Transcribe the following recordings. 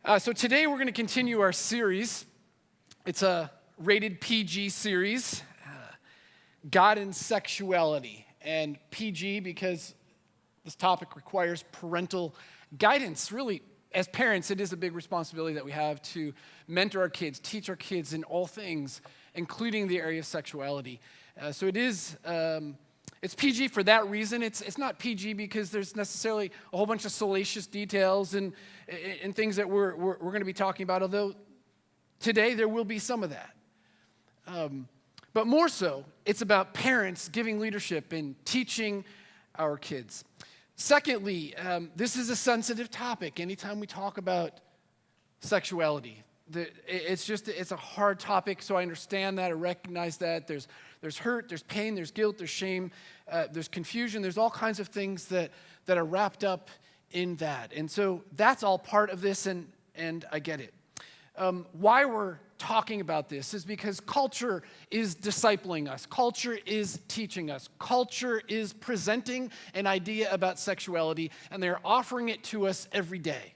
So today we're going to continue our series. It's a rated PG series, God and Sexuality. And PG because this topic requires parental guidance. Really, as parents, it is a big responsibility that we have to mentor our kids, teach our kids in all things, including the area of sexuality. So it is... It's PG for that reason. It's not PG because there's necessarily a whole bunch of salacious details and things that we're going to be talking about, although today there will be some of that. But more so, it's about parents giving leadership and teaching our kids. Secondly, this is a sensitive topic anytime we talk about sexuality. It's a hard topic, so I understand that, I recognize that. There's hurt, there's pain, there's guilt, there's shame, there's confusion, there's all kinds of things that are wrapped up in that. And so that's all part of this, and I get it. Why we're talking about this is because culture is discipling us. Culture is teaching us. Culture is presenting an idea about sexuality, and they're offering it to us every day.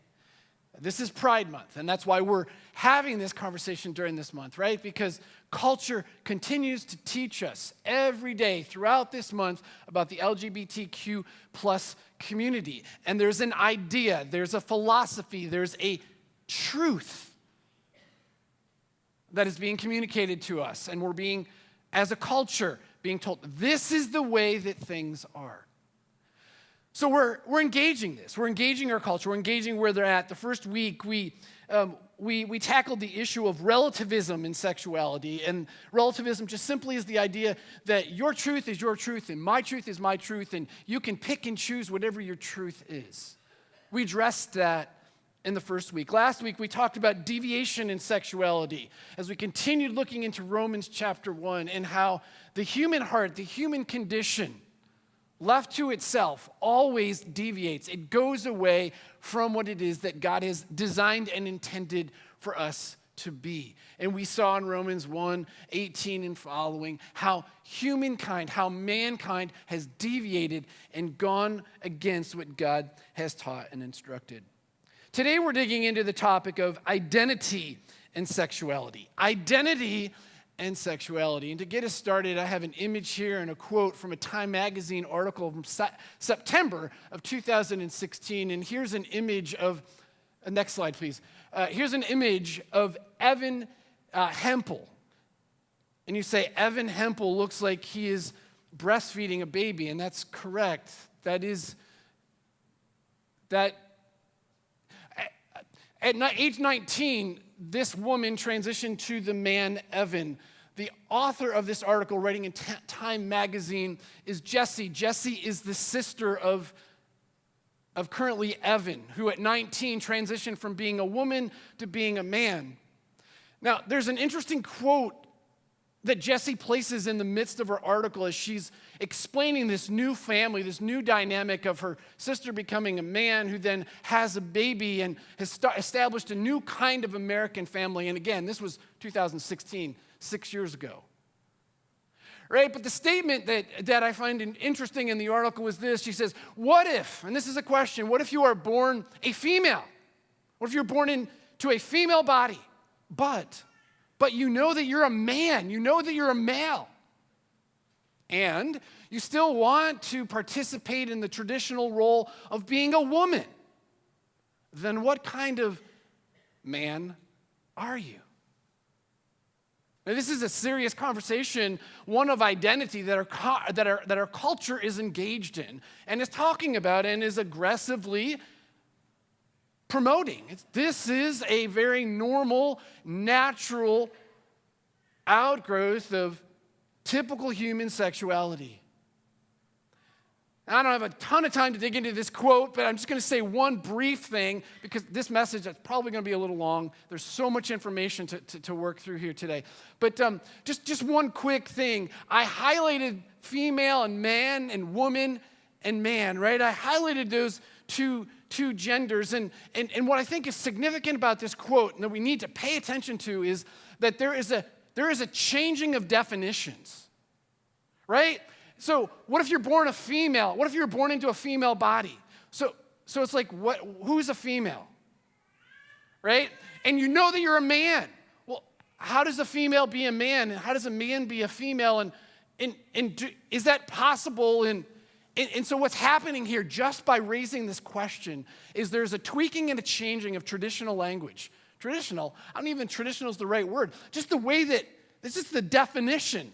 This is Pride Month, and that's why we're having this conversation during this month, right? Because culture continues to teach us every day throughout this month about the LGBTQ plus community. And there's an idea, there's a philosophy, there's a truth that is being communicated to us. And we're being, as a culture, being told, this is the way that things are. So we're engaging this. We're engaging our culture. We're engaging where they're at. The first week, we tackled the issue of relativism in sexuality. And relativism just simply is the idea that your truth is your truth and my truth is my truth, and you can pick and choose whatever your truth is. We addressed that in the first week. Last week, we talked about deviation in sexuality as we continued looking into Romans chapter 1 and how the human heart, the human condition, left to itself, always deviates. It goes away from what it is that God has designed and intended for us to be. And we saw in Romans 1:18 and following how humankind, how mankind has deviated and gone against what God has taught and instructed. Today we're digging into the topic of identity and sexuality. Identity and sexuality. And to get us started, I have an image here and a quote from a Time magazine article from September of 2016. And here's an image of, next slide, please. Here's an image of Evan Hempel. And you say, Evan Hempel looks like he is breastfeeding a baby, and that's correct. That at age 19, this woman transitioned to the man Evan. The author of this article, writing in Time magazine, is Jessie. Jessie is the sister of currently Evan, who at 19 transitioned from being a woman to being a man. Now, there's an interesting quote that Jessie places in the midst of her article as she's explaining this new family, this new dynamic of her sister becoming a man who then has a baby and has established a new kind of American family. And again, this was 2016, 6 years ago. Right? But the statement that I find interesting in the article was this. She says, what if, and this is a question, what if you are born a female? What if you're born into a female body, but you know that you're a man, you know that you're a male, and you still want to participate in the traditional role of being a woman, then what kind of man are you? Now, this is a serious conversation, one of identity that our culture is engaged in and is talking about and is aggressively promoting. This is a very normal, natural outgrowth of typical human sexuality. I don't have a ton of time to dig into this quote, but I'm just going to say one brief thing because this message is probably going to be a little long. There's so much information to work through here today. But just one quick thing. I highlighted female and man and woman and man, right? I highlighted those two genders. And what I think is significant about this quote and that we need to pay attention to is that there is a changing of definitions, right? So what if you're born a female? What if you're born into a female body? So it's like, who's a female? right? And you know that you're a man. Well, how does a female be a man? And how does a man be a female? Is that possible? And so what's happening here, just by raising this question, is there's a tweaking and a changing of traditional language. Traditional, I don't even, traditional is the right word. Just the way that, this is the definition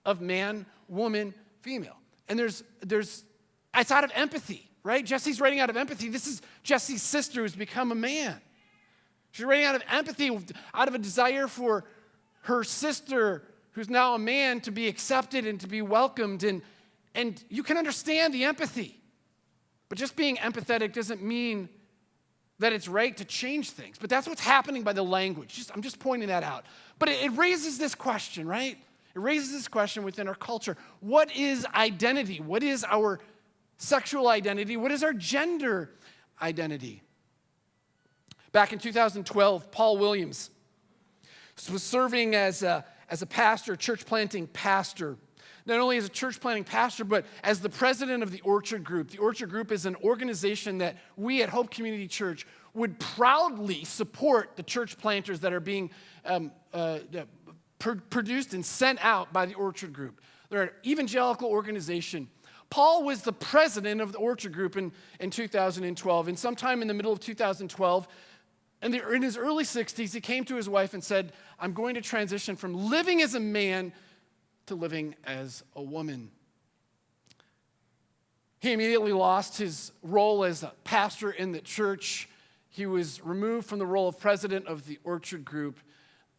of man, woman, female. And there's it's out of empathy, right? Jesse's writing out of empathy. This is Jesse's sister who's become a man. She's writing out of empathy, out of a desire for her sister, who's now a man, to be accepted and to be welcomed. And you can understand the empathy. But just being empathetic doesn't mean that it's right to change things. But that's what's happening by the language. I'm just pointing that out. But it raises this question, right? It raises this question within our culture. What is identity? What is our sexual identity? What is our gender identity? Back in 2012, Paul Williams was serving as a pastor, church planting pastor. Not only as a church planting pastor, but as the president of the Orchard Group. The Orchard Group is an organization that we at Hope Community Church would proudly support the church planters that are being produced and sent out by the Orchard Group. They're an evangelical organization. Paul was the president of the Orchard Group in 2012, and sometime in the middle of 2012, and in his early 60s, he came to his wife and said, I'm going to transition from living as a man to living as a woman. He immediately lost his role as a pastor in the church. He was removed from the role of president of the Orchard Group,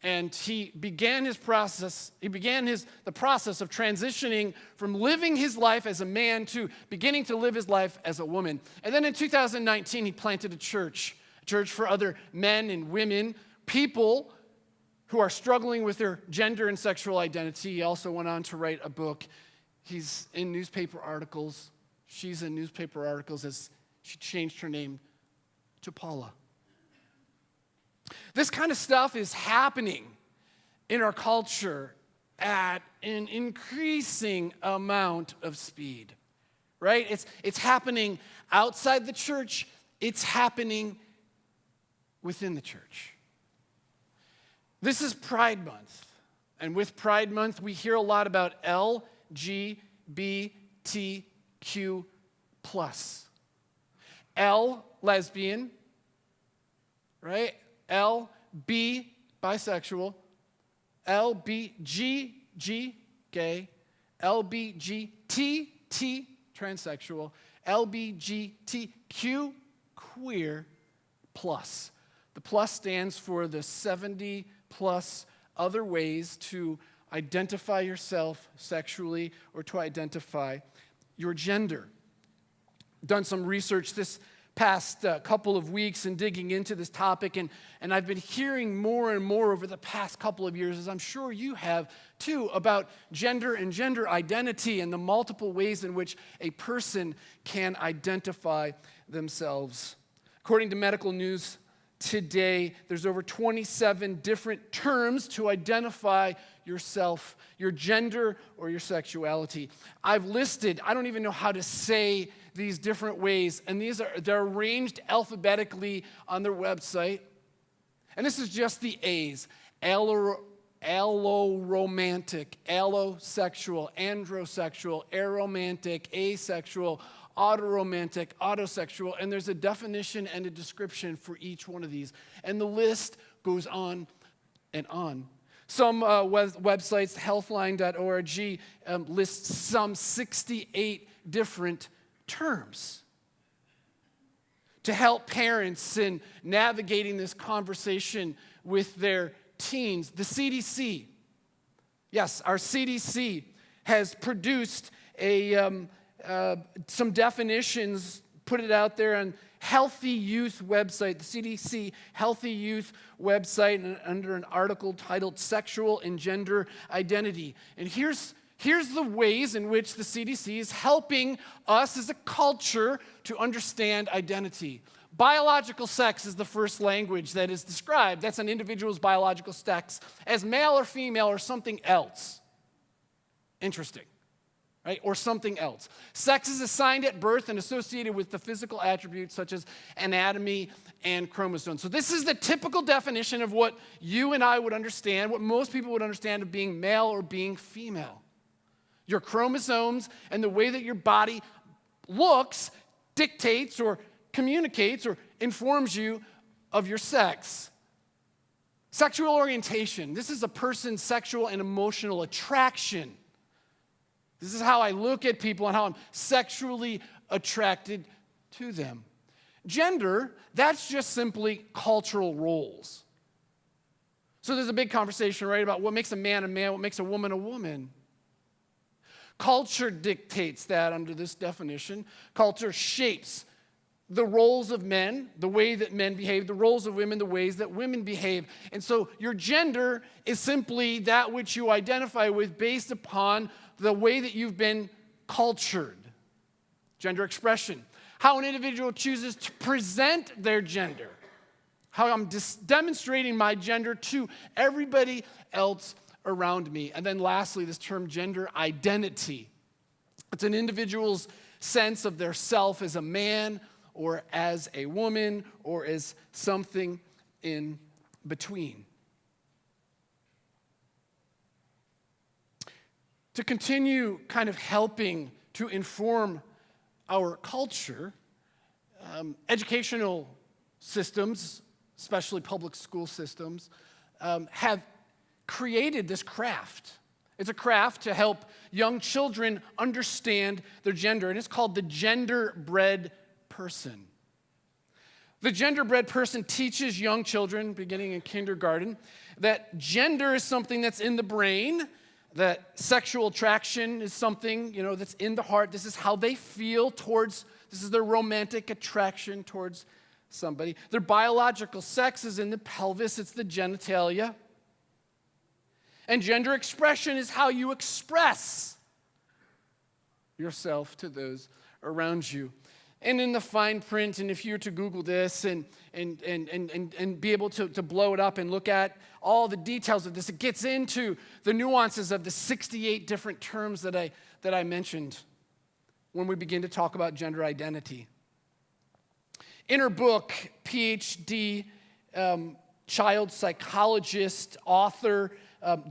and he began the process of transitioning from living his life as a man to beginning to live his life as a woman. And then in 2019, he planted a church for other men and women, people who are struggling with their gender and sexual identity. He also went on to write a book. He's in newspaper articles. She's in newspaper articles as she changed her name to Paula. This kind of stuff is happening in our culture at an increasing amount of speed, right? It's happening outside the church. It's happening within the church. This is Pride Month, and with Pride Month, we hear a lot about LGBTQ+. L, lesbian, right? L, B, bisexual, LBGG, gay, LBGTT, transsexual, LBGTQ, queer, plus. The plus stands for the 70 plus other ways to identify yourself sexually or to identify your gender. Done some research this past couple of weeks in digging into this topic, and I've been hearing more and more over the past couple of years, as I'm sure you have too, about gender and gender identity and the multiple ways in which a person can identify themselves. According to Medical News Today, there's over 27 different terms to identify yourself, your gender, or your sexuality. I've listed, I don't even know how to say these different ways, and they're arranged alphabetically on their website. And this is just the A's: alloromantic, allosexual, androsexual, aromantic, asexual, autoromantic, autosexual, and there's a definition and a description for each one of these. And the list goes on and on. Some websites, healthline.org, lists some 68 different terms to help parents in navigating this conversation with their teens. The CDC, yes, our CDC has produced some definitions, put it out there on Healthy Youth website, the CDC Healthy Youth website, and under an article titled Sexual and Gender Identity. And here's the ways in which the CDC is helping us as a culture to understand identity. Biological sex is the first language that is described. That's an individual's biological sex as male or female or something else. Interesting. right? Or something else. Sex is assigned at birth and associated with the physical attributes such as anatomy and chromosomes. So this is the typical definition of what you and I would understand, what most people would understand of being male or being female. Your chromosomes and the way that your body looks dictates or communicates or informs you of your sex. Sexual orientation. This is a person's sexual and emotional attraction. This is how I look at people and how I'm sexually attracted to them. Gender, that's just simply cultural roles. So there's a big conversation, right, about what makes a man, what makes a woman. Culture dictates that under this definition. Culture shapes the roles of men, the way that men behave, the roles of women, the ways that women behave. And so your gender is simply that which you identify with based upon the way that you've been cultured. Gender expression. How an individual chooses to present their gender. How I'm demonstrating my gender to everybody else around me. And then lastly, this term gender identity. It's an individual's sense of their self as a man or as a woman or as something in between. To continue kind of helping to inform our culture, educational systems, especially public school systems, have created this craft. It's a craft to help young children understand their gender, and it's called the gender-bred person. The gender-bred person teaches young children, beginning in kindergarten, that gender is something that's in the brain, that sexual attraction is something, that's in the heart. This is how they feel towards, this is their romantic attraction towards somebody. Their biological sex is in the pelvis, it's the genitalia. And gender expression is how you express yourself to those around you. And in the fine print, and if you were to Google this and be able to blow it up and look at all the details of this, it gets into the nuances of the 68 different terms that I mentioned when we begin to talk about gender identity. In her book, PhD, child psychologist, author,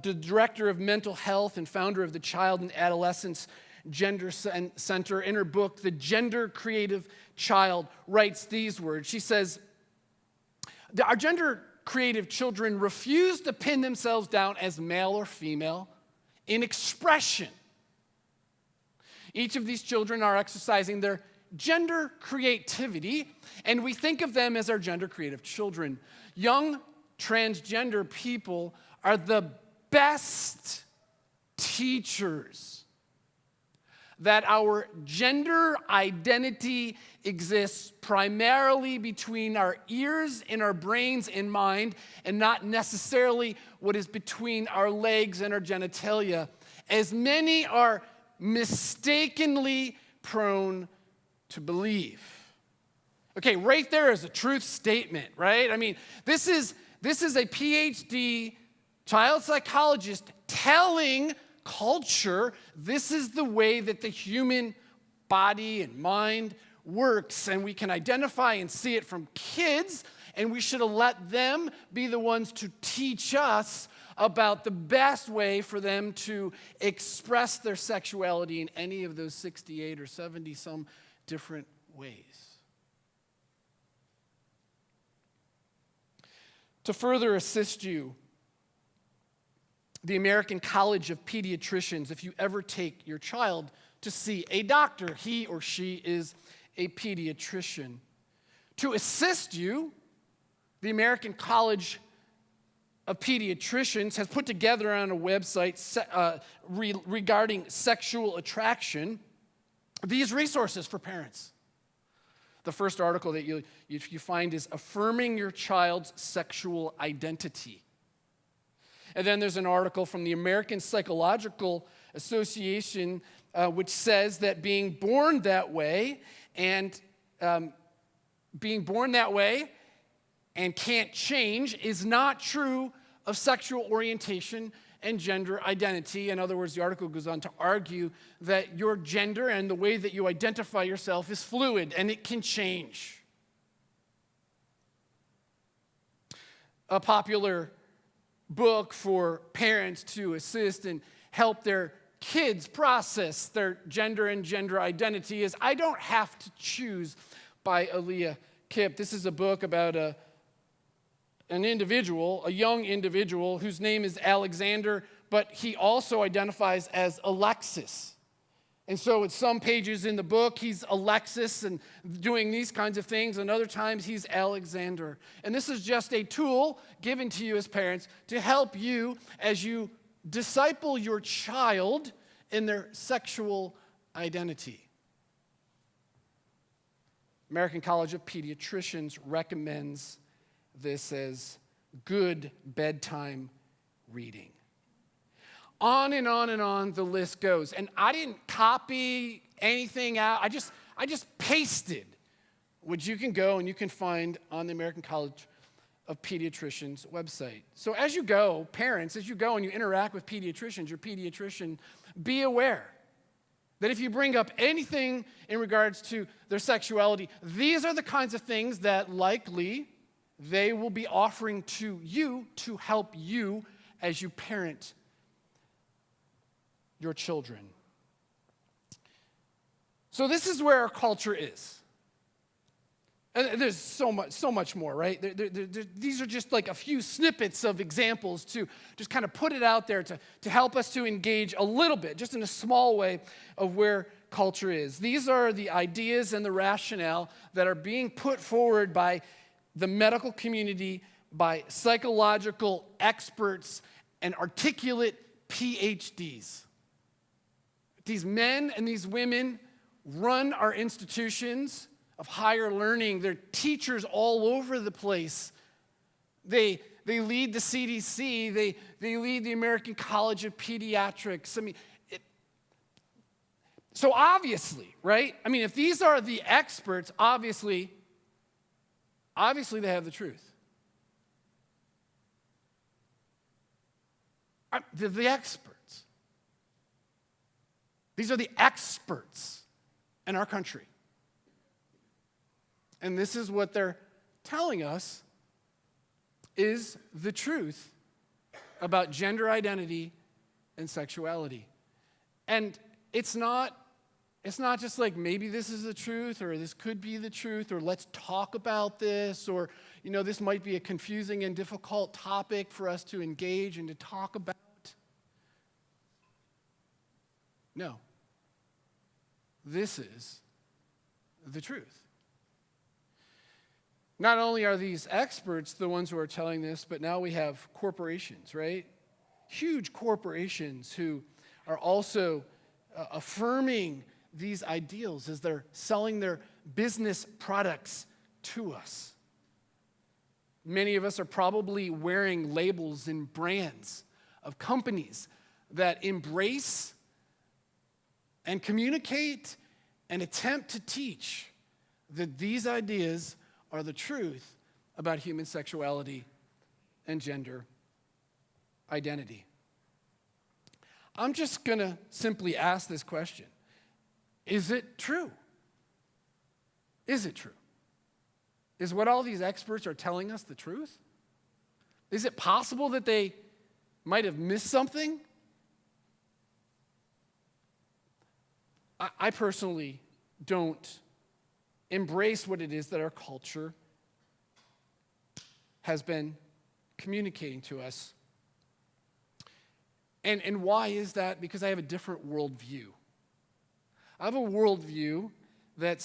the director of mental health and founder of the Child and Adolescence Gender Center, in her book, The Gender Creative Child, writes these words. She says, our gender creative children refuse to pin themselves down as male or female in expression. Each of these children are exercising their gender creativity, and we think of them as our gender creative children. Young transgender people are the best teachers that our gender identity exists primarily between our ears and our brains and mind, and not necessarily what is between our legs and our genitalia, as many are mistakenly prone to believe. Okay, right there is a truth statement, right? I mean, this is a PhD child psychologist telling culture this is the way that the human body and mind works, and we can identify and see it from kids, and we should have let them be the ones to teach us about the best way for them to express their sexuality in any of those 68 or 70 some different ways. To further assist you, the American College of Pediatricians, if you ever take your child to see a doctor, he or she is a pediatrician. To assist you, the American College of Pediatricians has put together on a website regarding sexual attraction these resources for parents. The first article that you find is Affirming Your Child's Sexual Identity. And then there's an article from the American Psychological Association which says that being born that way and can't change is not true of sexual orientation and gender identity. In other words, the article goes on to argue that your gender and the way that you identify yourself is fluid and it can change. A popular book for parents to assist and help their kids process their gender and gender identity is I Don't Have to Choose by Aaliyah Kipp. This is a book about a young individual whose name is Alexander, but he also identifies as Alexis. And so at some pages in the book, he's Alexis and doing these kinds of things, and other times he's Alexander. And this is just a tool given to you as parents to help you as you disciple your child in their sexual identity. American College of Pediatricians recommends this as good bedtime reading. On and on and on the list goes. And I didn't copy anything out. I just pasted, which you can go and you can find on the American College of Pediatricians website. So as you go, parents, as you go and you interact with pediatricians, your pediatrician, be aware that if you bring up anything in regards to their sexuality, these are the kinds of things that likely they will be offering to you to help you as you parent your children. So this is where our culture is. And there's so much more, right? These are just like a few snippets of examples to just kind of put it out there to help us to engage a little bit, just in a small way, of where culture is. These are the ideas and the rationale that are being put forward by the medical community, by psychological experts and articulate PhDs. These men and these women run our institutions of higher learning. They're teachers all over the place. They lead the CDC. They lead the American College of Pediatrics. I mean, so obviously, right? I mean, if these are the experts, obviously they have the truth. They're the experts. These are the experts in our country. And this is what they're telling us is the truth about gender identity and sexuality. And it's not just like maybe this is the truth or this could be the truth or let's talk about this or, this might be a confusing and difficult topic for us to engage and to talk about. No. This is the truth. Not only are these experts the ones who are telling this, but now we have corporations, right? Huge corporations who are also affirming these ideals as they're selling their business products to us. Many of us are probably wearing labels and brands of companies that embrace and communicate and attempt to teach that these ideas are the truth about human sexuality and gender identity. I'm just going to simply ask this question. Is it true? Is it true? Is what all these experts are telling us the truth? Is it possible that they might have missed something? I personally don't embrace what it is that our culture has been communicating to us. And why is that? Because I have a different worldview. I have a worldview that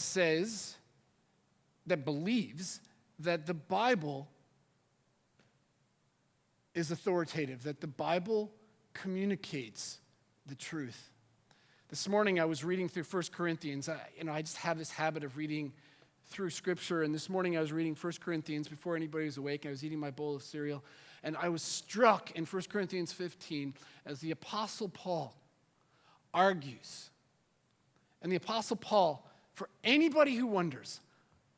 believes that the Bible is authoritative, that the Bible communicates the truth. This morning I was reading through 1 Corinthians. I just have this habit of reading through Scripture, and this morning I was reading 1 Corinthians before anybody was awake. I was eating my bowl of cereal, and I was struck in 1 Corinthians 15 as the Apostle Paul argues. And the Apostle Paul, for anybody who wonders,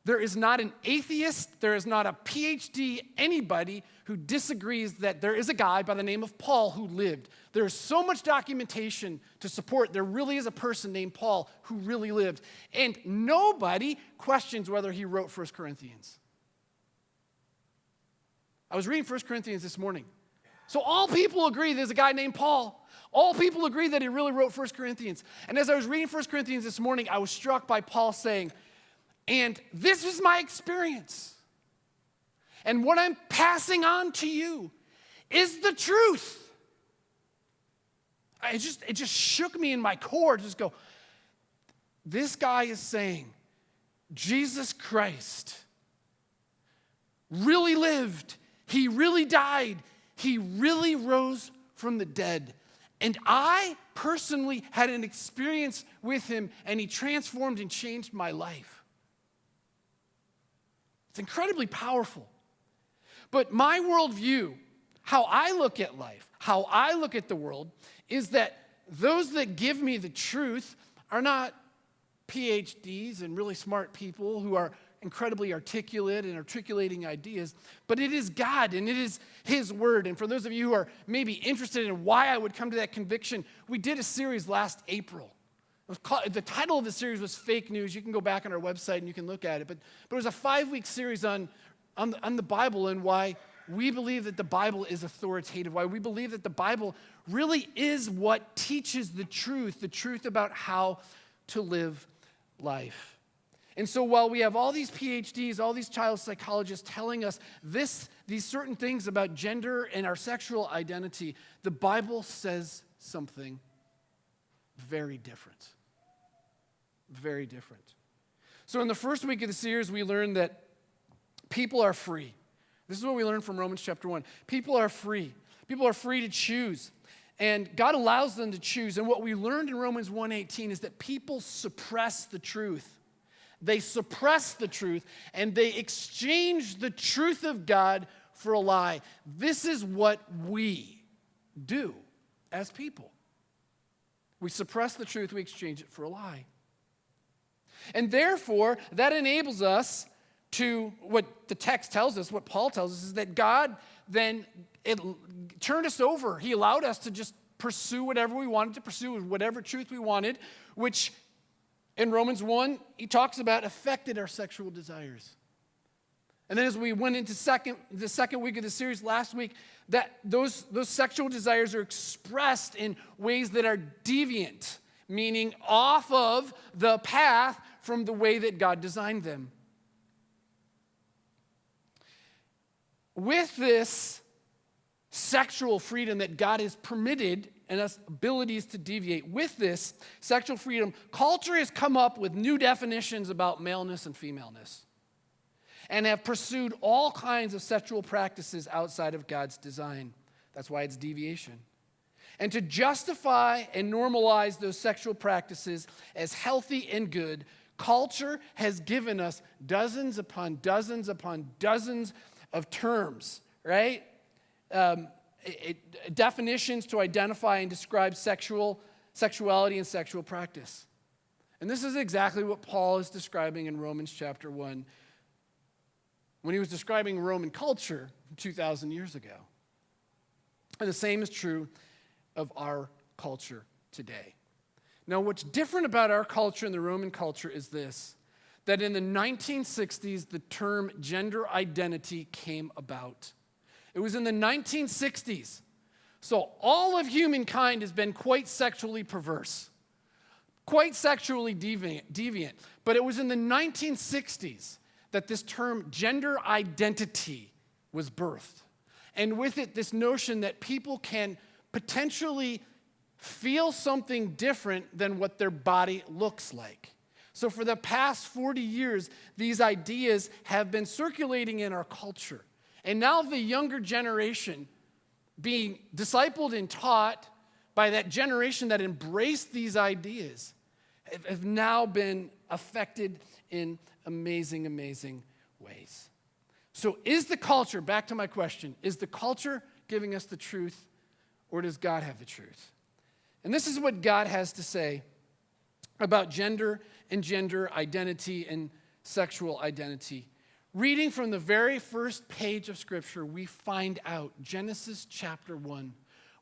There is not an atheist, there is not a PhD, anybody who disagrees that there is a guy by the name of Paul who lived. There is so much documentation to support there really is a person named Paul who really lived. And nobody questions whether he wrote 1 Corinthians. I was reading 1 Corinthians this morning. So all people agree there's a guy named Paul. All people agree that he really wrote 1 Corinthians. And as I was reading 1 Corinthians this morning, I was struck by Paul saying, and this is my experience. And what I'm passing on to you is the truth. It just shook me in my core to just go, this guy is saying Jesus Christ really lived. He really died. He really rose from the dead. And I personally had an experience with him, and he transformed and changed my life. It's incredibly powerful. But my worldview, how I look at life, how I look at the world, is that those that give me the truth are not PhDs and really smart people who are incredibly articulate and articulating ideas, but it is God and it is His Word. And for those of you who are maybe interested in why I would come to that conviction, we did a series last April. The title of the series was Fake News. You can go back on our website and you can look at it. But it was a 5-week series on the Bible and why we believe that the Bible is authoritative, why we believe that the Bible really is what teaches the truth about how to live life. And so while we have all these PhDs, all these child psychologists telling us these certain things about gender and our sexual identity, the Bible says something very different. Very different. So in the first week of the series, we learned that people are free. This is what we learned from Romans chapter 1. People are free. People are free to choose. And God allows them to choose. And what we learned in Romans 1:18 is that people suppress the truth. They suppress the truth, and they exchange the truth of God for a lie. This is what we do as people. We suppress the truth, we exchange it for a lie. And therefore, that enables us to, what the text tells us, what Paul tells us, is that God then turned us over. He allowed us to just pursue whatever we wanted to pursue, whatever truth we wanted, which in Romans 1, he talks about affected our sexual desires. And then as we went into the second week of the series last week, that those sexual desires are expressed in ways that are deviant, meaning off of the path from the way that God designed them. With this sexual freedom that God has permitted and us abilities to deviate, with this sexual freedom, culture has come up with new definitions about maleness and femaleness and have pursued all kinds of sexual practices outside of God's design. That's why it's deviation. And to justify and normalize those sexual practices as healthy and good, culture has given us dozens upon dozens upon dozens of terms, right? Definitions to identify and describe sexuality and sexual practice. And this is exactly what Paul is describing in Romans chapter 1 when he was describing Roman culture 2,000 years ago. And the same is true of our culture today. Now, what's different about our culture and the Roman culture is this, that in the 1960s, the term gender identity came about. It was in the 1960s. So all of humankind has been quite sexually perverse, quite sexually deviant. But it was in the 1960s that this term gender identity was birthed. And with it, this notion that people can potentially feel something different than what their body looks like. So for the past 40 years, these ideas have been circulating in our culture. And now the younger generation being discipled and taught by that generation that embraced these ideas have now been affected in amazing, amazing ways. So is the culture, back to my question, is the culture giving us the truth, or does God have the truth? And this is what God has to say about gender and gender identity and sexual identity. Reading from the very first page of Scripture, we find out, Genesis chapter 1,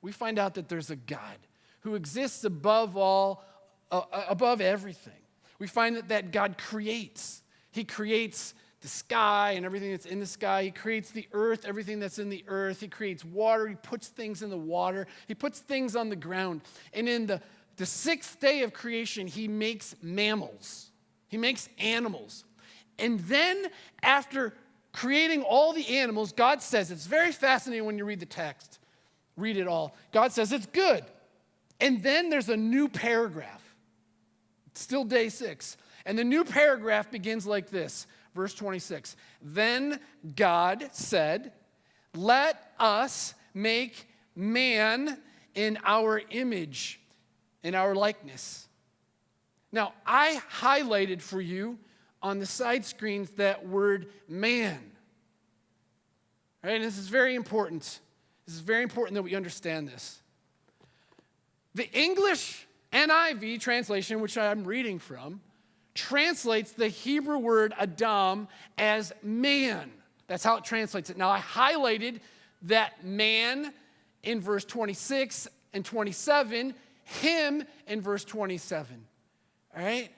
we find out that there's a God who exists above all, above everything. We find that God creates. He creates the sky and everything that's in the sky. He creates the earth, everything that's in the earth. He creates water. He puts things in the water. He puts things on the ground. And in the sixth day of creation, he makes mammals. He makes animals. And then after creating all the animals, God says, it's very fascinating when you read the text. Read it all. God says it's good. And then there's a new paragraph. It's still day 6. And the new paragraph begins like this. Verse 26, then God said, let us make man in our image, in our likeness. Now, I highlighted for you on the side screens that word man. Right? And this is very important. This is very important that we understand this. The English NIV translation, which I'm reading from, translates the Hebrew word Adam as man. That's how it translates it. Now, I highlighted that man in verse 26 and 27, him in verse 27. All right?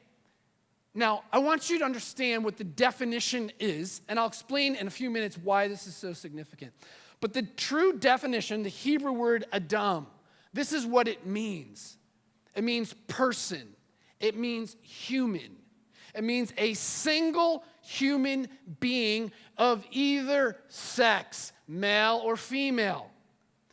Now, I want you to understand what the definition is, and I'll explain in a few minutes why this is so significant. But the true definition, the Hebrew word Adam, this is what it means. It means person. It means human. It means a single human being of either sex, male or female.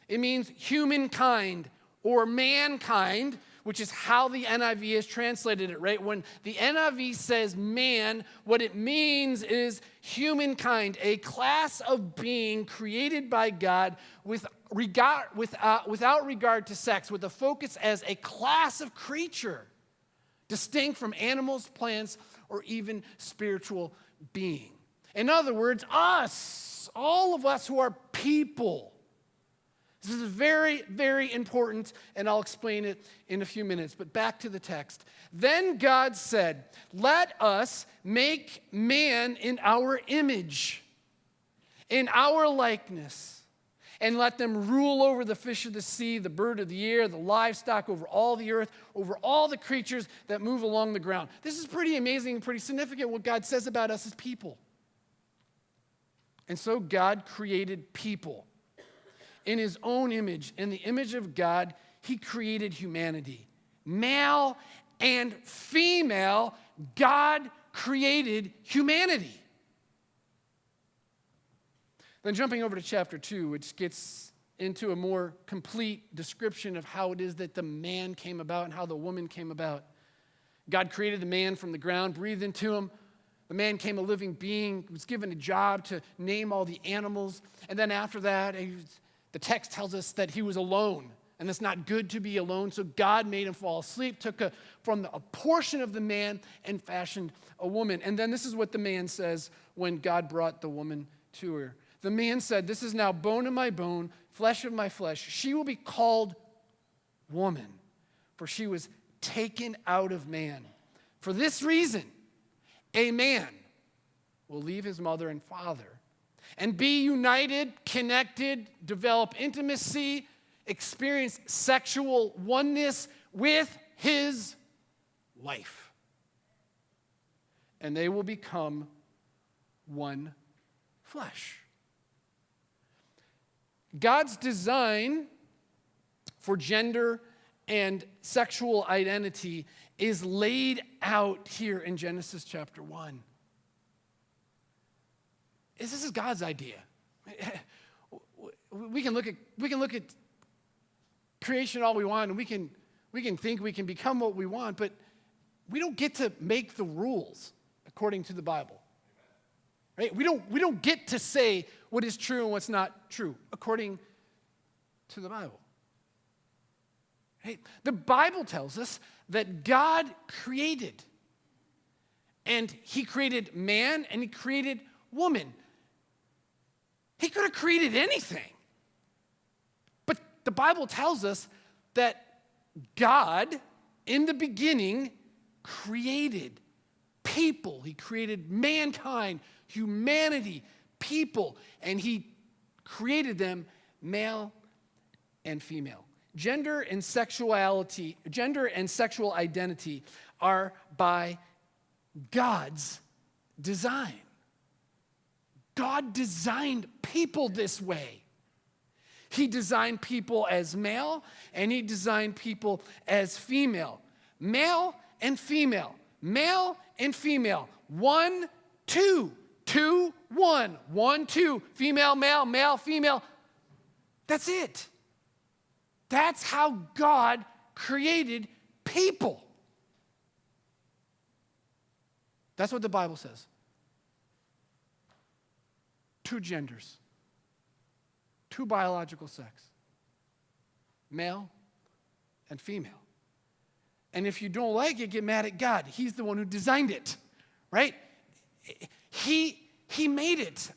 It means humankind or mankind, which is how the NIV has translated it, right? When the NIV says man, what it means is humankind, a class of being created by God without regard to sex, with a focus as a class of creature, distinct from animals, plants, or even spiritual being. In other words, us, all of us who are people. This is very, very important, and I'll explain it in a few minutes. But back to the text. Then God said, let us make man in our image, in our likeness, and let them rule over the fish of the sea, the bird of the air, the livestock, over all the earth, over all the creatures that move along the ground. This is pretty amazing and pretty significant what God says about us as people. And so God created people in his own image. In the image of God, he created humanity. Male and female, God created humanity. Then jumping over to chapter 2, which gets into a more complete description of how it is that the man came about and how the woman came about. God created the man from the ground, breathed into him. The man came a living being, was given a job to name all the animals. And then after that, the text tells us that he was alone. And it's not good to be alone, so God made him fall asleep, took from a portion of the man and fashioned a woman. And then this is what the man says when God brought the woman to her. The man said, this is now bone of my bone, flesh of my flesh. She will be called woman, for she was taken out of man. For this reason, a man will leave his mother and father and be united, connected, develop intimacy, experience sexual oneness with his wife. And they will become one flesh. God's design for gender and sexual identity is laid out here in Genesis chapter 1. This is God's idea. We can look at creation all we want, and we can think we can become what we want, but we don't get to make the rules according to the Bible. Right? We don't get to say what is true and what's not true according to the Bible. Right? The Bible tells us that God created, and he created man and he created woman. He could have created anything. But the Bible tells us that God, in the beginning, created people. He created mankind, humanity, people, and he created them male and female. Gender and sexual identity are by God's design. God designed people this way. He designed people as male, and he designed people as female. Male and female. Male and female. 1, 2. 2, 1. 1, 2. Female, male, male, female. That's it. That's how God created people. That's what the Bible says. 2 genders. 2 biological sex. Male and female. And if you don't like it, get mad at God. He's the one who designed it, right? He made it.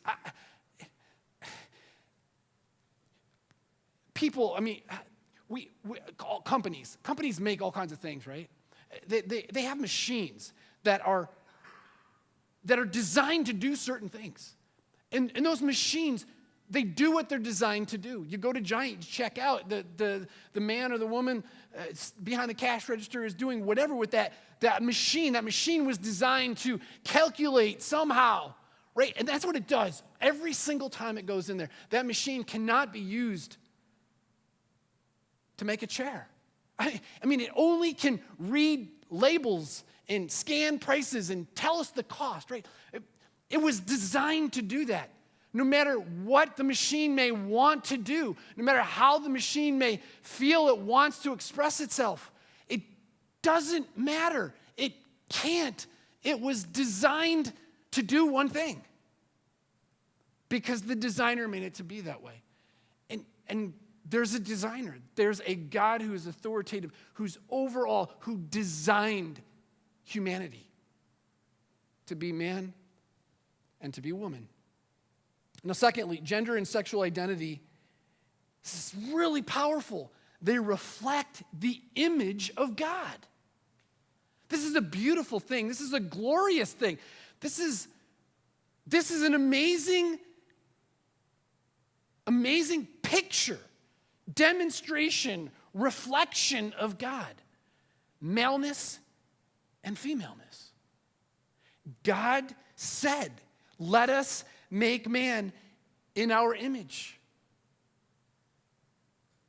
People, I mean, companies make all kinds of things, right? They have machines that are designed to do certain things. And those machines, they do what they're designed to do. You go to Giant, you check out, the man or the woman behind the cash register is doing whatever with that machine. That machine was designed to calculate somehow, right? And that's what it does. Every single time it goes in there, that machine cannot be used to make a chair. I mean, it only can read labels and scan prices and tell us the cost, right? It was designed to do that. No matter what the machine may want to do, no matter how the machine may feel it wants to express itself, it doesn't matter. It can't. It was designed to do one thing because the designer made it to be that way. And there's a designer. There's a God who is authoritative, who's overall, who designed humanity to be man and to be woman. Now, secondly, gender and sexual identity, this is really powerful. They reflect the image of God. This is a beautiful thing. This is a glorious thing. This is an amazing picture, demonstration, reflection of God. Maleness and femaleness. God said, let us make man in our image,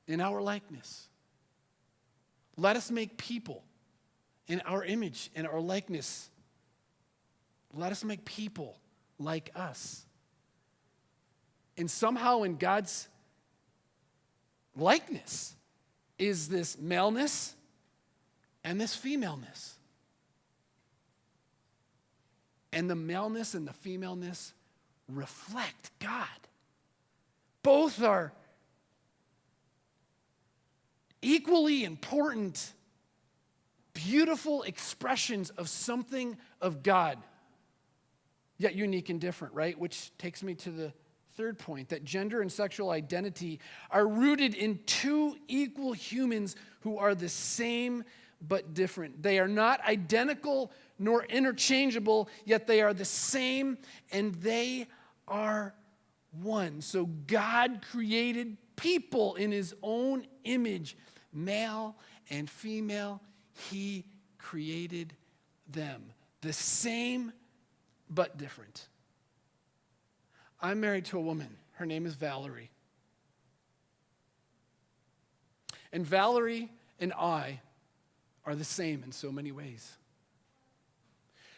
in our likeness. Let us make people in our image, in our likeness. Let us make people like us. And somehow in God's likeness is this maleness and this femaleness. And the maleness and the femaleness reflect God. Both are equally important, beautiful expressions of something of God, yet unique and different, right? Which takes me to the third point, that gender and sexual identity are rooted in 2 equal humans who are the same but different. They are not identical nor interchangeable, yet they are the same and they are one. So God created people in his own image, male and female. He created them. The same but different. I'm married to a woman. Her name is Valerie. And Valerie and I are the same in so many ways.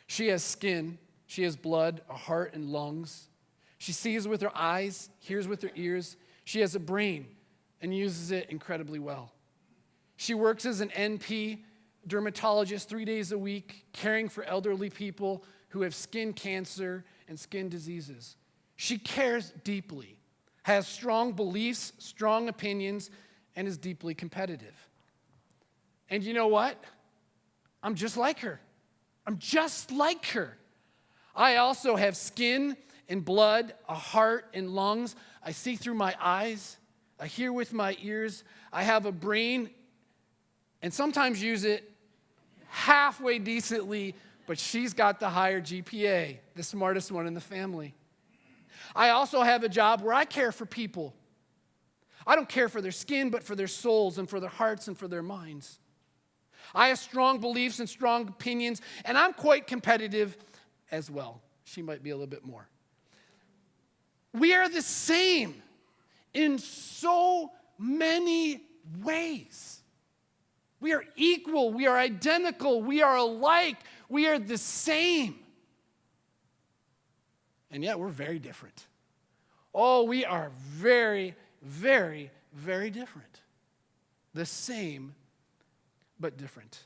She has skin, she has blood, a heart, and lungs. She sees with her eyes, hears with her ears. She has a brain and uses it incredibly well. She works as an NP dermatologist 3 days a week, caring for elderly people who have skin cancer and skin diseases. She cares deeply, has strong beliefs, strong opinions, and is deeply competitive. And you know what? I'm just like her. I'm just like her. I also have skin and blood, a heart and lungs. I see through my eyes. I hear with my ears. I have a brain and sometimes use it halfway decently, but she's got the higher GPA, the smartest one in the family. I also have a job where I care for people. I don't care for their skin, but for their souls and for their hearts and for their minds. I have strong beliefs and strong opinions, and I'm quite competitive as well. She might be a little bit more. We are the same in so many ways. We are equal, we are identical, we are alike, we are the same. And yet we're very different. Oh, we are very, very, very different. The same, but different.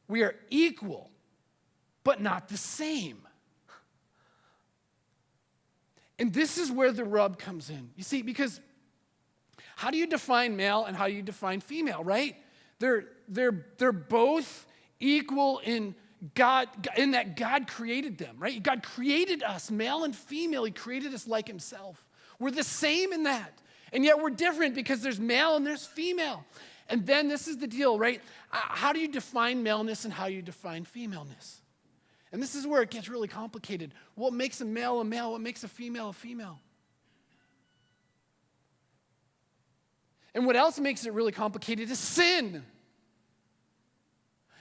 We are equal, but not the same. And this is where the rub comes in. You see, because how do you define male and how do you define female, right? They're both equal in God, in that God created them, right? God created us, male and female. He created us like himself. We're the same in that. And yet we're different because there's male and there's female. And then this is the deal, right? How do you define maleness and how you define femaleness? And this is where it gets really complicated. What makes a male a male? What makes a female a female? And what else makes it really complicated is sin.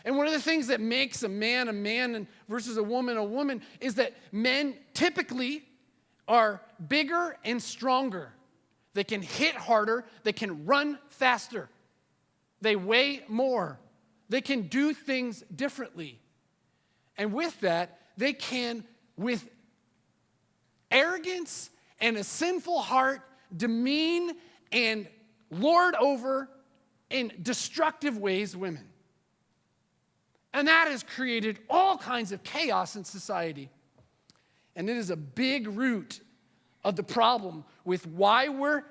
And one of the things that makes a man versus a woman is that men typically are bigger and stronger. They can hit harder. They can run faster. They weigh more. They can do things differently. And with that, they can, with arrogance and a sinful heart, demean and lord over in destructive ways women. And that has created all kinds of chaos in society. And it is a big root of the problem with why we're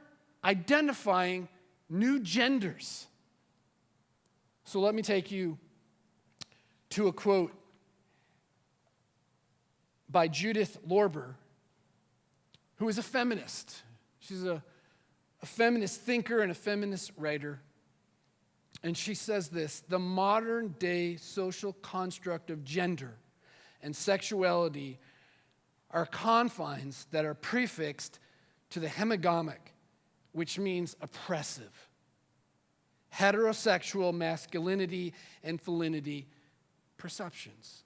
identifying new genders. So let me take you to a quote by Judith Lorber, who is a feminist. She's a feminist thinker and a feminist writer. And she says this: the modern day social construct of gender and sexuality are confines that are prefixed to the hemigamic, which means oppressive, heterosexual masculinity and femininity perceptions.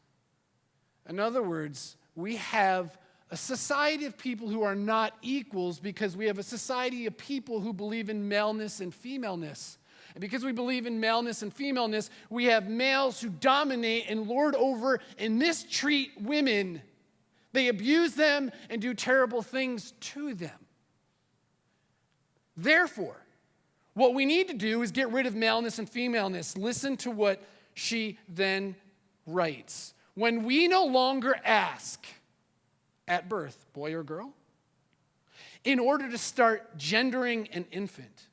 In other words, we have a society of people who are not equals because we have a society of people who believe in maleness and femaleness. And because we believe in maleness and femaleness, we have males who dominate and lord over and mistreat women. They abuse them and do terrible things to them. Therefore, what we need to do is get rid of maleness and femaleness. Listen to what she then writes. When we no longer ask at birth, boy or girl, in order to start gendering an infant,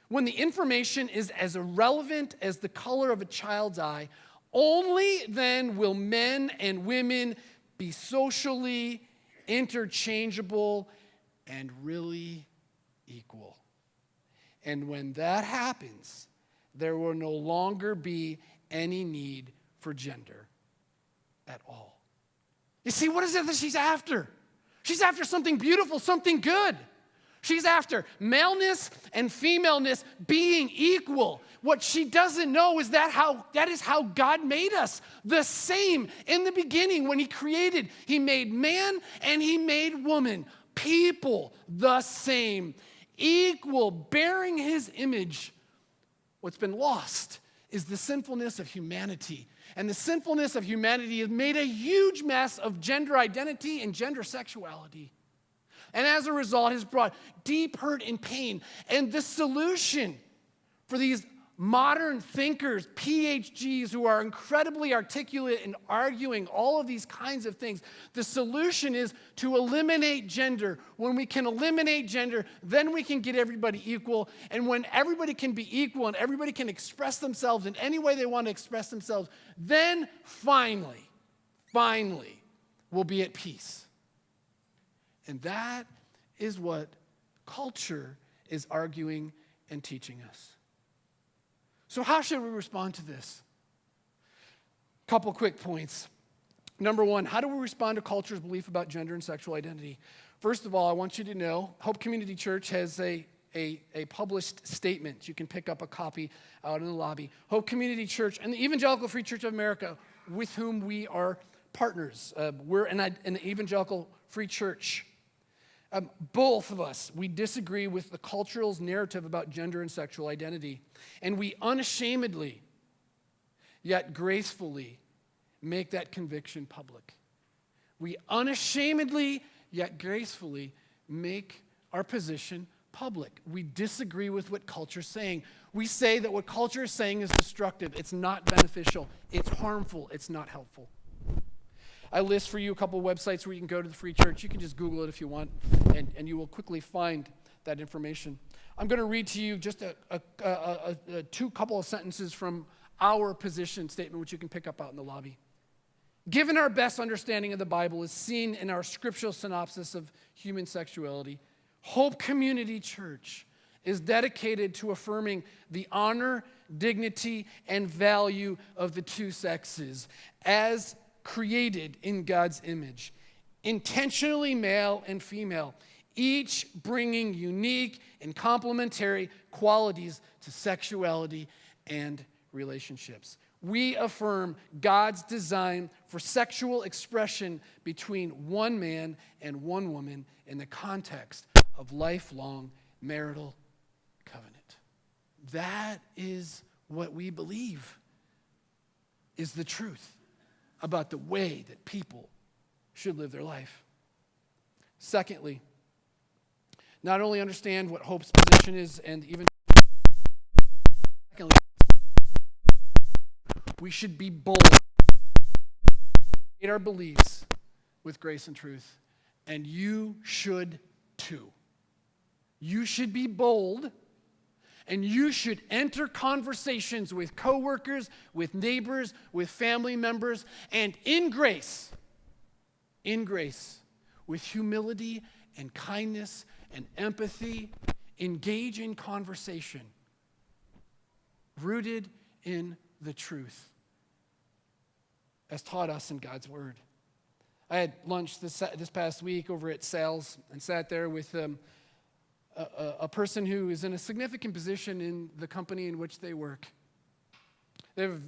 when the information is as irrelevant as the color of a child's eye, only then will men and women be socially interchangeable and really equal. And when that happens, there will no longer be any need for gender at all. You see, what is it that she's after? She's after something beautiful, something good. She's after maleness and femaleness being equal. What she doesn't know is that is how God made us. The same in the beginning when he created. He made man and he made woman. People the same, equal, bearing his image. What's been lost is the sinfulness of humanity. And the sinfulness of humanity has made a huge mess of gender identity and gender sexuality. And as a result, has brought deep hurt and pain. And the solution for these modern thinkers, PhDs, who are incredibly articulate in arguing all of these kinds of things, the solution is to eliminate gender. When we can eliminate gender, then we can get everybody equal. And when everybody can be equal and everybody can express themselves in any way they want to express themselves, then finally, we'll be at peace. And that is what culture is arguing and teaching us. So how should we respond to this? Couple quick points. Number one, how do we respond to culture's belief about gender and sexual identity? First of all, I want you to know Hope Community Church has a published statement. You can pick up a copy out in the lobby. Hope Community Church and the Evangelical Free Church of America, with whom we are partners. We're an evangelical free church. Both of us, we disagree with the cultural narrative about gender and sexual identity. And we unashamedly, yet gracefully, make that conviction public. We unashamedly, yet gracefully, make our position public. We disagree with what culture is saying. We say that what culture is saying is destructive. It's not beneficial. It's harmful. It's not helpful. I list for you a couple of websites where you can go to the Free Church. You can just Google it if you want, and you will quickly find that information. I'm going to read to you just a couple of sentences from our position statement, which you can pick up out in the lobby. Given our best understanding of the Bible is seen in our scriptural synopsis of human sexuality, Hope Community Church is dedicated to affirming the honor, dignity, and value of the two sexes as created in God's image, intentionally male and female, each bringing unique and complementary qualities to sexuality and relationships. We affirm God's design for sexual expression between one man and one woman in the context of lifelong marital covenant. That is what we believe is the truth about the way that people should live their life. Secondly, not only understand what Hope's position is, and even secondly, we should be bold in our beliefs with grace and truth, and you should too. You should be bold, and you should enter conversations with coworkers, with neighbors, with family members, and in grace, with humility and kindness and empathy, engage in conversation rooted in the truth as taught us in God's Word. I had lunch this past week over at Sal's and sat there with a person who is in a significant position in the company in which they work. They have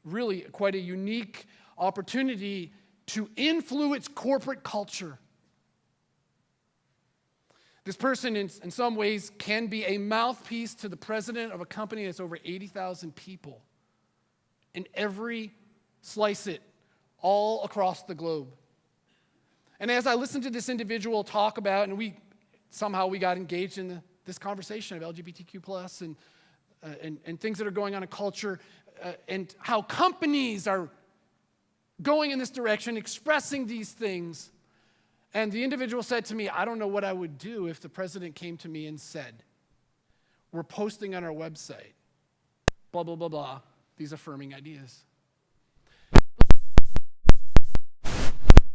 really quite a unique opportunity to influence corporate culture. This person, in some ways, can be a mouthpiece to the president of a company that's over 80,000 people in every slice it, all across the globe. And as I listened to this individual talk about, and we got engaged in this conversation of LGBTQ+ and things that are going on in culture, and how companies are going in this direction, expressing these things. And the individual said to me, I don't know what I would do if the president came to me and said, we're posting on our website, blah, blah, blah, blah, these affirming ideas.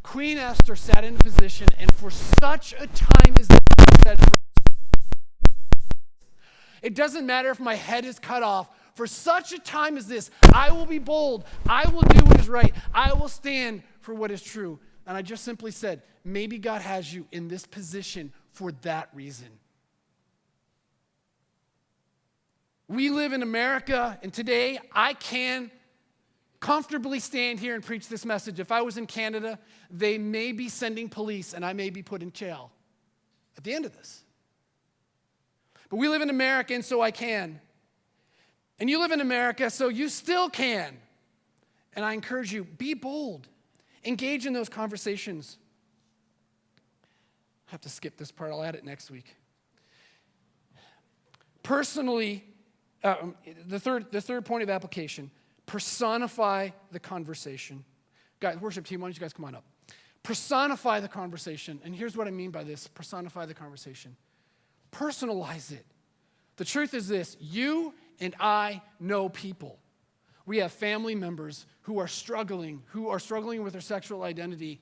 Queen Esther sat in a position, and for such a time as this, said, it doesn't matter if my head is cut off, for such a time as this, I will be bold, I will do what is right, I will stand for what is true. And I just simply said, maybe God has you in this position for that reason. We live in America, and today I can comfortably stand here and preach this message. If I was in Canada, they may be sending police and I may be put in jail at the end of this. But we live in America, and so I can. And you live in America, so you still can. And I encourage you, be bold. Engage in those conversations. I have to skip this part. I'll add it next week. Personally, the third point of application, personify the conversation. Guys, worship team, why don't you guys come on up? Personify the conversation. And here's what I mean by this. Personify the conversation. Personalize it. The truth is this. You and I know people. We have family members who are struggling with their sexual identity.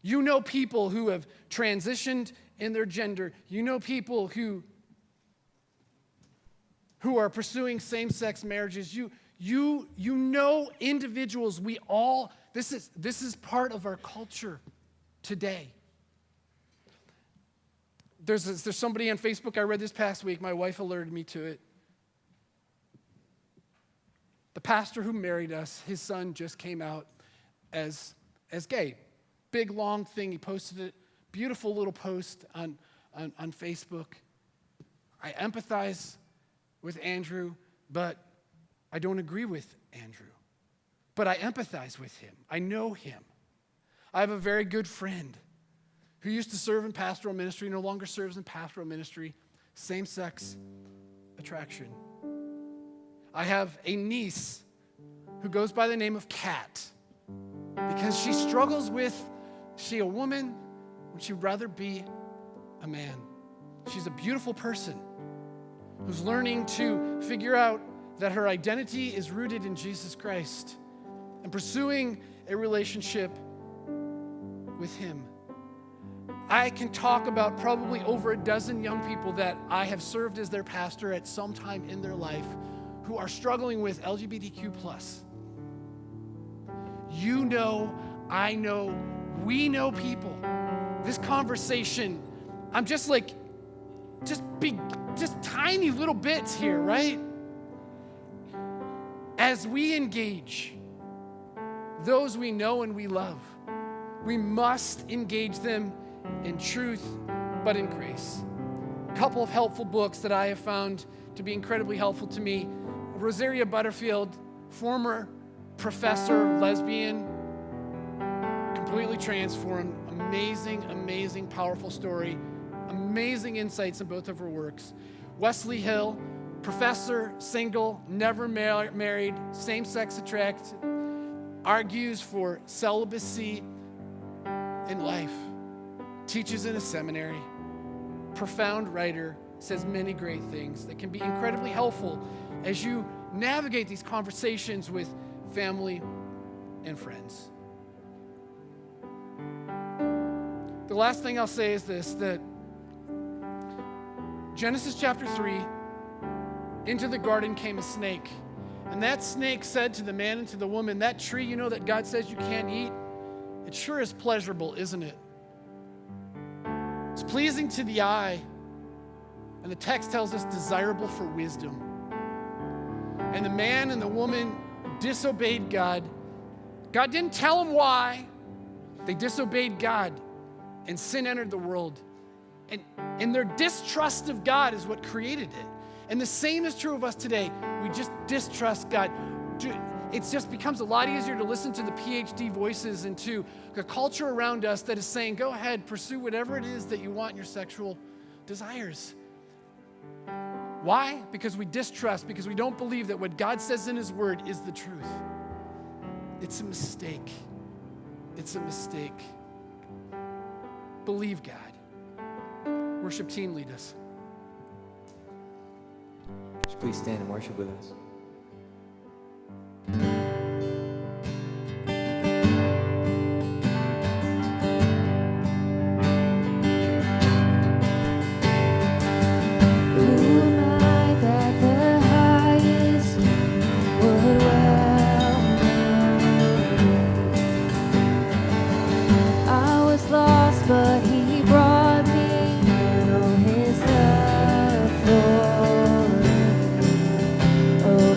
You know people who have transitioned in their gender. You know people who are pursuing same-sex marriages. You You know individuals, this is part of our culture today. There's somebody on Facebook I read this past week, my wife alerted me to it. The pastor who married us, his son just came out as gay. Big, long thing, he posted it. Beautiful little post on Facebook. I empathize with Andrew, but I don't agree with Andrew. But I empathize with him. I know him. I have a very good friend who used to serve in pastoral ministry, no longer serves in pastoral ministry, same-sex attraction. I have a niece who goes by the name of Kat because she struggles with, is she a woman? Would she rather be a man? She's a beautiful person who's learning to figure out that her identity is rooted in Jesus Christ and pursuing a relationship with him. I can talk about probably over a dozen young people that I have served as their pastor at some time in their life who are struggling with LGBTQ+. You know, I know, we know people. This conversation, I'm just tiny little bits here, right? As we engage those we know and we love, we must engage them in truth, but in grace. A couple of helpful books that I have found to be incredibly helpful to me. Rosaria Butterfield, former professor, lesbian, completely transformed, amazing, amazing, powerful story, amazing insights in both of her works. Wesley Hill, professor, single, never married, same-sex attracted, argues for celibacy in life, teaches in a seminary, profound writer, says many great things that can be incredibly helpful as you navigate these conversations with family and friends. The last thing I'll say is this, that Genesis chapter 3, into the garden came a snake. And that snake said to the man and to the woman, that tree, you know, that God says you can't eat, it sure is pleasurable, isn't it? It's pleasing to the eye. And the text tells us desirable for wisdom. And the man and the woman disobeyed God. God didn't tell them why. They disobeyed God, and sin entered the world. And their distrust of God is what created it. And the same is true of us today. We just distrust God. It just becomes a lot easier to listen to the PhD voices and to the culture around us that is saying, go ahead, pursue whatever it is that you want in your sexual desires. Why? Because we distrust, because we don't believe that what God says in his word is the truth. It's a mistake. It's a mistake. Believe God. Worship team, lead us. Would you please stand and worship with us? Oh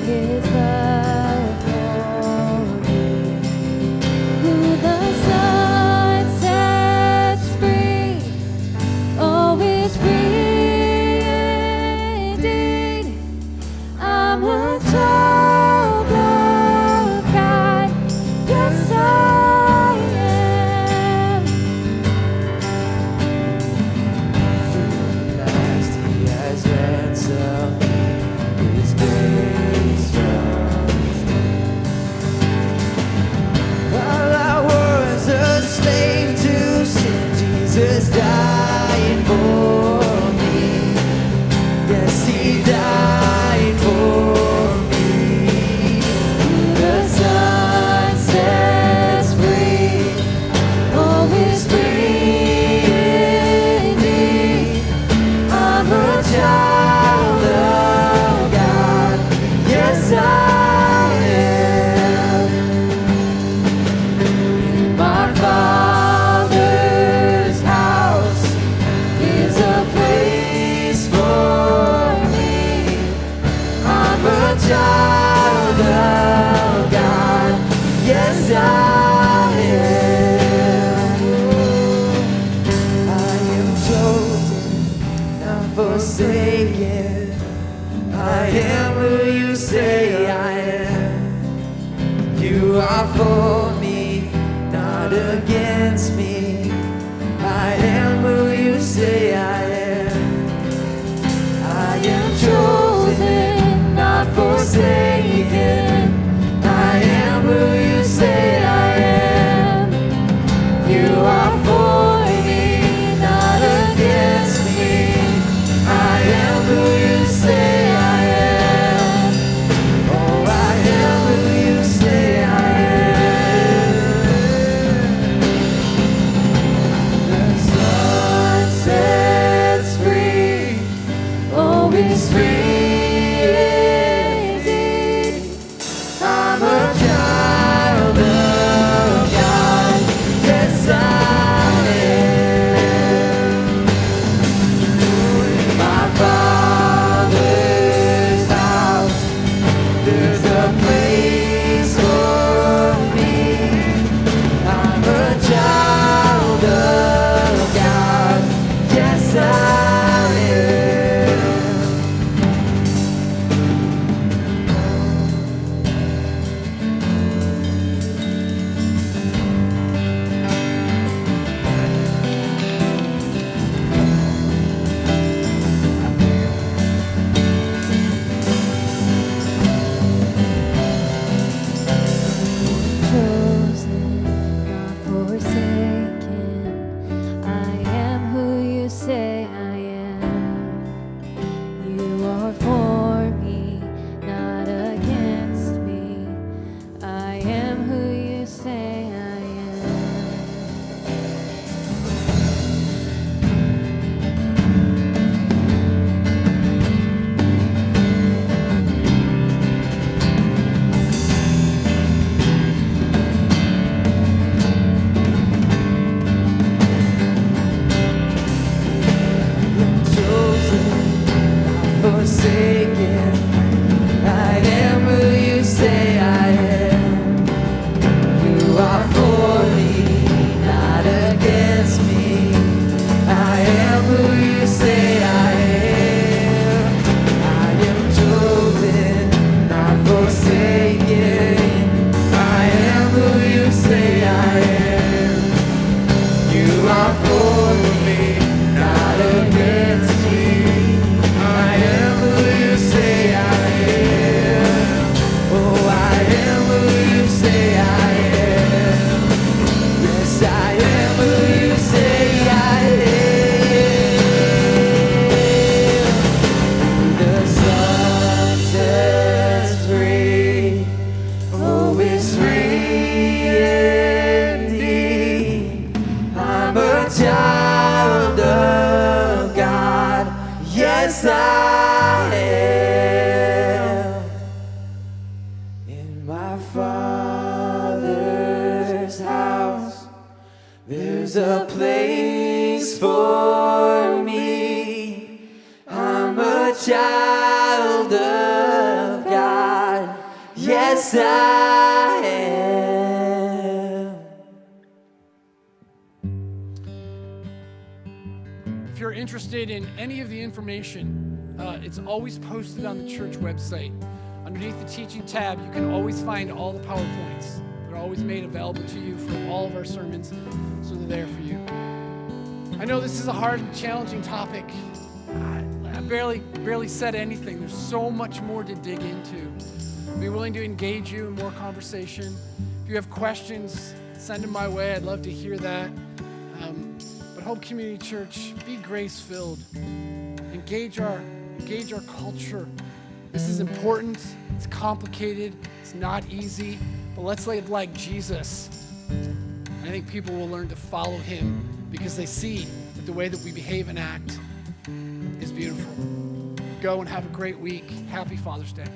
forsaken. I am who you say I am. You are for me, not against me. I am who you say I am. I am chosen, not forsaken. I am who you say I am. You are for me, not against me. I am who you say I am. Oh, I am who you say I am. The sun sets free. Oh, it's free indeed. I'm a child of God. Yes, I am. In my Father's house, there's a place for me. I'm a child of God. Yes, I am. Chosen, not forsaken. I am who you say I am. You are for me, not against me. I am who you say I am. Chosen, not forsaken. I am who you say I am. You are for me, not against me. I am who you say I am. I am chosen, not forsaken. I am who you say I am. You are for me, not against me. I am who you say I am. Oh, I am who you say I am. Yes, I am who you say I am. The sun sets free. Oh, it's free indeed. I'm a child of God. Yes, I am. In my Father's house, there's a place for me. I'm a child of God. Yes, I am. If you're interested in any of the information, it's always posted on the church website. Underneath the teaching tab, you can always find all the PowerPoints. They're always made available to you for all of our sermons, so they're there for you. I know this is a hard and challenging topic. I barely said anything. There's so much more to dig into. I'd be willing to engage you in more conversation. If you have questions, send them my way. I'd love to hear that. But Hope Community Church, be grace-filled. Engage our culture. This is important. It's complicated. It's not easy. But let's live like Jesus. I think people will learn to follow him because they see that the way that we behave and act is beautiful. Go and have a great week. Happy Father's Day.